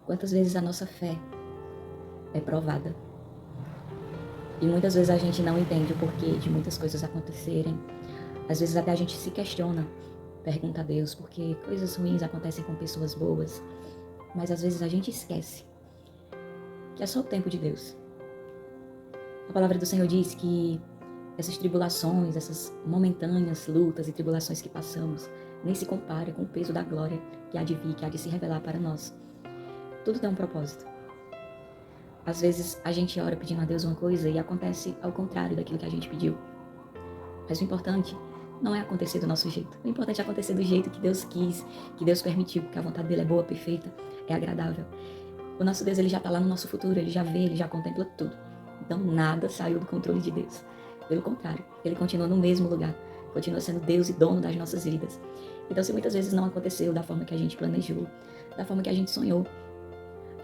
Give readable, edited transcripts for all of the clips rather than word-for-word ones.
Quantas vezes a nossa fé é provada? E muitas vezes a gente não entende o porquê de muitas coisas acontecerem. Às vezes até a gente se questiona, pergunta a Deus, porque coisas ruins acontecem com pessoas boas. Mas às vezes a gente esquece que é só o tempo de Deus. A palavra do Senhor diz que essas tribulações, essas momentâneas lutas e tribulações que passamos, nem se compara com o peso da glória que há de vir, que há de se revelar para nós. Tudo tem um propósito. Às vezes a gente ora pedindo a Deus uma coisa e acontece ao contrário daquilo que a gente pediu. Mas o importante não é acontecer do nosso jeito. O importante é acontecer do jeito que Deus quis, que Deus permitiu, porque a vontade dele é boa, perfeita, é agradável. O nosso Deus, ele já está lá no nosso futuro, ele já vê, ele já contempla tudo. Então nada saiu do controle de Deus. Pelo contrário, ele continua no mesmo lugar, continua sendo Deus e dono das nossas vidas. Então se muitas vezes não aconteceu da forma que a gente planejou, da forma que a gente sonhou,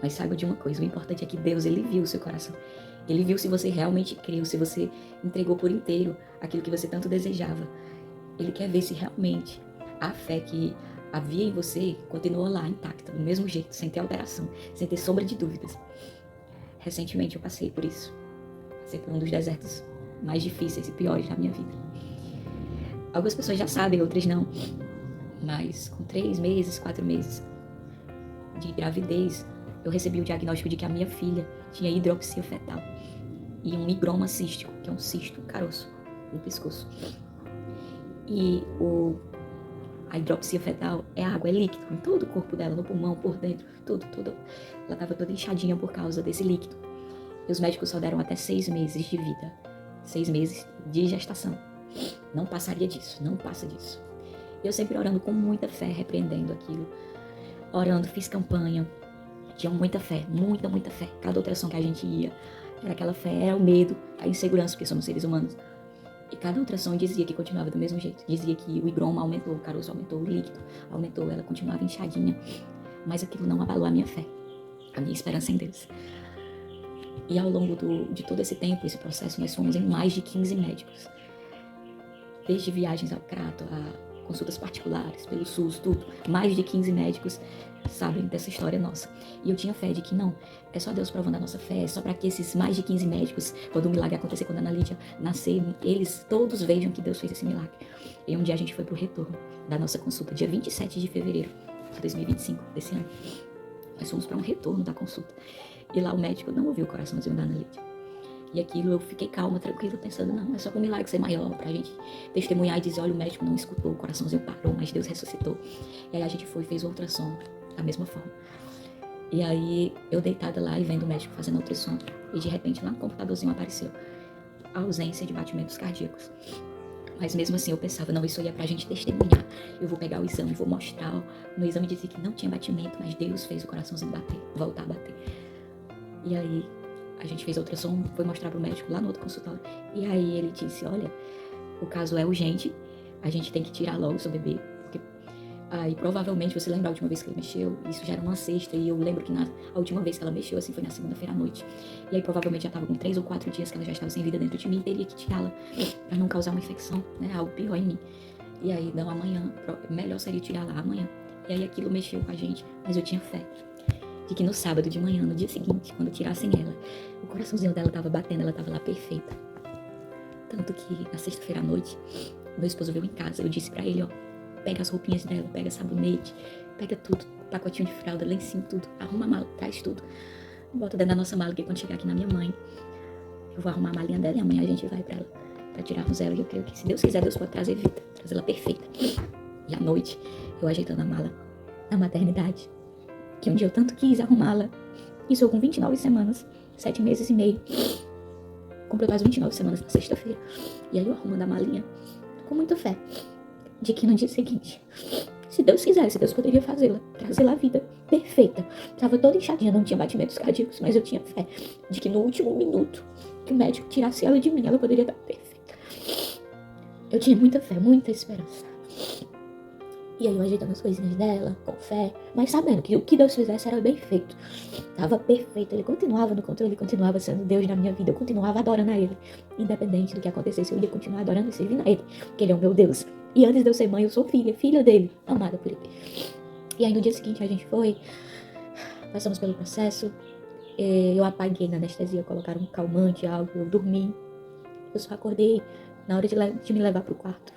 mas saiba de uma coisa, o importante é que Deus, ele viu o seu coração. Ele viu se você realmente creu, se você entregou por inteiro aquilo que você tanto desejava. Ele quer ver se realmente a fé que havia em você continuou lá, intacta, do mesmo jeito, sem ter alteração, sem ter sombra de dúvidas. Recentemente eu passei por isso. Passei por um dos desertos mais difíceis e piores da minha vida. Algumas pessoas já sabem, outras não. Mas com 3 meses, 4 meses de gravidez, eu recebi o diagnóstico de que a minha filha tinha hidroxia fetal e um higroma cístico, que é um cisto, um caroço no pescoço. E a hidroxia fetal é água, é líquido em todo o corpo dela, no pulmão, por dentro, tudo. Ela estava toda inchadinha por causa desse líquido. E os médicos só deram até 6 meses de vida, 6 meses de gestação. Não passaria disso, não passa disso. Eu sempre orando com muita fé, repreendendo aquilo. Orando, fiz campanha. Tinha muita fé, muita fé. Cada ultrassom que a gente ia, era aquela fé, era o medo, a insegurança, porque somos seres humanos. E cada ultrassom dizia que continuava do mesmo jeito. Dizia que o higroma aumentou, o caroço aumentou, o líquido aumentou, ela continuava inchadinha. Mas aquilo não abalou a minha fé, a minha esperança em Deus. E ao longo de todo esse tempo, esse processo, nós fomos em mais de 15 médicos. Desde viagens ao Crato, a consultas particulares, pelo SUS, tudo. Mais de 15 médicos sabem dessa história nossa. E eu tinha fé de que não, é só Deus provando a nossa fé, é só para que esses mais de 15 médicos, quando o milagre acontecer, quando a Ana Lídia nascer, eles todos vejam que Deus fez esse milagre. E um dia a gente foi pro retorno da nossa consulta, dia 27 de fevereiro de 2025, desse ano. Nós fomos para um retorno da consulta. E lá o médico não ouviu o coraçãozinho da Ana Lídia. E aquilo eu fiquei calma, tranquila, pensando, não, é só para o milagre ser maior, pra gente testemunhar e dizer, olha, o médico não escutou, o coraçãozinho parou, mas Deus ressuscitou. E aí a gente foi e fez o ultrassom da mesma forma. E aí eu deitada lá e vendo o médico fazendo ultrassom, e de repente lá no computadorzinho apareceu a ausência de batimentos cardíacos. Mas mesmo assim eu pensava, não, isso aí é pra gente testemunhar. Eu vou pegar o exame, vou mostrar. No exame dizia que não tinha batimento, mas Deus fez o coraçãozinho bater, voltar a bater. E aí a gente fez a ultrassom, foi mostrar pro médico lá no outro consultório. E aí ele disse, olha, o caso é urgente, a gente tem que tirar logo o seu bebê. Porque aí provavelmente, você lembra a última vez que ele mexeu, isso já era uma sexta, e eu lembro que a última vez que ela mexeu, assim, foi na segunda-feira à noite. E aí provavelmente já tava com 3 ou 4 dias que ela já estava sem vida dentro de mim, e teria que tirá-la pra não causar uma infecção, né, algo pior em mim. E aí, não, amanhã, melhor seria tirá-la amanhã. E aí aquilo mexeu com a gente, mas eu tinha fé de que no sábado de manhã, no dia seguinte, quando tirassem ela, o coraçãozinho dela tava batendo, ela tava lá perfeita. Tanto que na sexta-feira à noite, meu esposo veio em casa, eu disse pra ele, ó, pega as roupinhas dela, pega sabonete, pega tudo, pacotinho de fralda, lencinho, tudo, arruma a mala, traz tudo, bota dentro da nossa mala, que quando chegar aqui na minha mãe, eu vou arrumar a malinha dela e amanhã a gente vai pra ela, pra tirarmos ela, e eu creio que se Deus quiser, Deus pode trazer vida, trazer ela perfeita. E à noite, eu ajeitando a mala na maternidade, que um dia eu tanto quis arrumá-la. Isso eu com 29 semanas, 7 meses e meio. Completou as 29 semanas na sexta-feira. E aí eu arrumando a malinha, com muita fé, de que no dia seguinte, se Deus quisesse, Deus poderia fazê-la, trazê-la à vida perfeita. Tava toda inchadinha, não tinha batimentos cardíacos, mas eu tinha fé de que no último minuto que o médico tirasse ela de mim, ela poderia estar perfeita. Eu tinha muita fé, muita esperança. E aí eu ajeitando as coisinhas dela, com fé, mas sabendo que o que Deus fizesse era bem feito. Tava perfeito, ele continuava no controle, ele continuava sendo Deus na minha vida, eu continuava adorando a ele. Independente do que acontecesse, eu ia continuar adorando e servindo a ele, porque ele é o meu Deus. E antes de eu ser mãe, eu sou filha dele, amada por ele. E aí no dia seguinte a gente foi, Passamos pelo processo, eu apaguei na anestesia, colocaram um calmante, algo, eu dormi. Eu só acordei na hora de me levar pro quarto.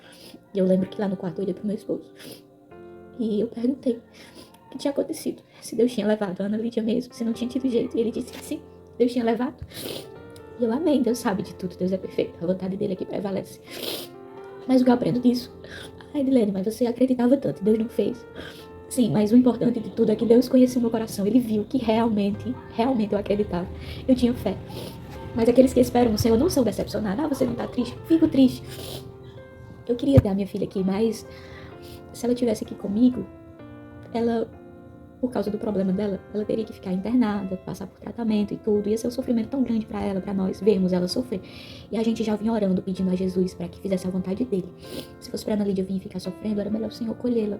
E eu lembro que lá no quarto eu olhei pro meu esposo. E eu perguntei o que tinha acontecido. Se Deus tinha levado a Ana Lídia mesmo, se não tinha tido jeito. E ele disse que sim, Deus tinha levado. E eu amei, Deus sabe de tudo, Deus é perfeito. A vontade dele é que prevalece. Mas o que eu aprendo disso? Ai, Edilene, mas você acreditava tanto, Deus não fez. Sim, mas o importante de tudo é que Deus conheceu meu coração. Ele viu que realmente eu acreditava. Eu tinha fé. Mas aqueles que esperam no Senhor não são decepcionados. Ah, você não tá triste? Fico triste. Eu queria ter a minha filha aqui, mas se ela estivesse aqui comigo, ela, por causa do problema dela, ela teria que ficar internada, passar por tratamento e tudo. Ia ser um sofrimento tão grande pra ela, pra nós, vermos ela sofrer. E a gente já vinha orando, pedindo a Jesus pra que fizesse a vontade dele. Se fosse pra Ana Lídia vir ficar sofrendo, era melhor o Senhor colhê-la.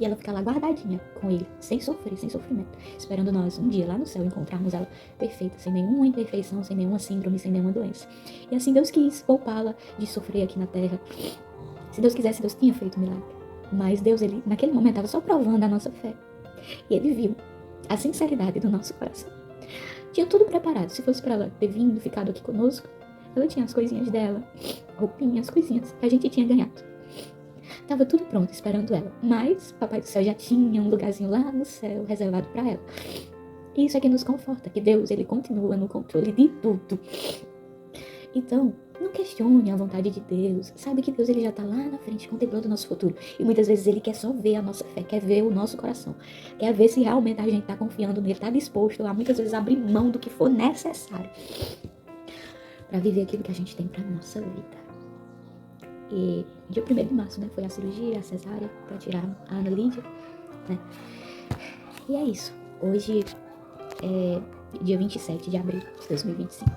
E ela ficar lá guardadinha com ele, sem sofrer, sem sofrimento. Esperando nós, um dia lá no céu, encontrarmos ela perfeita, sem nenhuma imperfeição, sem nenhuma síndrome, sem nenhuma doença. E assim Deus quis poupá-la de sofrer aqui na terra. Se Deus quisesse, Deus tinha feito um milagre. Mas Deus, ele, naquele momento, estava só provando a nossa fé. E ele viu a sinceridade do nosso coração. Tinha tudo preparado. Se fosse para ela ter vindo, ficado aqui conosco, ela tinha as coisinhas dela, roupinhas, coisinhas que a gente tinha ganhado. Tava tudo pronto, esperando ela. Mas Papai do Céu já tinha um lugarzinho lá no céu reservado para ela. E isso é que nos conforta, que Deus, ele continua no controle de tudo. Então, não questione a vontade de Deus. Sabe que Deus, ele já tá lá na frente, contemplando o nosso futuro. E muitas vezes ele quer só ver a nossa fé, quer ver o nosso coração. Quer ver se realmente a gente tá confiando nele, tá disposto a muitas vezes abrir mão do que for necessário para viver aquilo que a gente tem pra nossa vida. E dia 1º de março, né, foi a cirurgia, a cesárea, pra tirar a Ana Lídia, né. E é isso. Hoje é dia 27 de abril de 2025.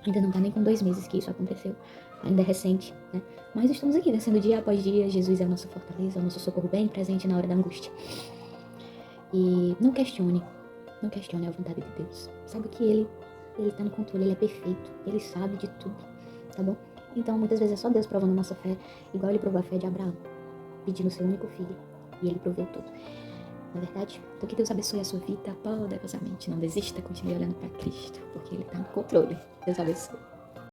Ainda não tá nem com 2 meses que isso aconteceu. Ainda é recente, né? Mas estamos aqui, vencendo dia após dia. Jesus é a nossa fortaleza, é o nosso socorro bem presente na hora da angústia. E não questione a vontade de Deus. Sabe que Ele tá no controle, Ele é perfeito. Ele sabe de tudo, tá bom? Então, muitas vezes é só Deus provando a nossa fé, igual Ele provou a fé de Abraão, pedindo seu único filho. E Ele proveu tudo. Na verdade, então que Deus abençoe a sua vida poderosamente. Não desista, continue olhando para Cristo, porque Ele tá no controle. Deus abençoe.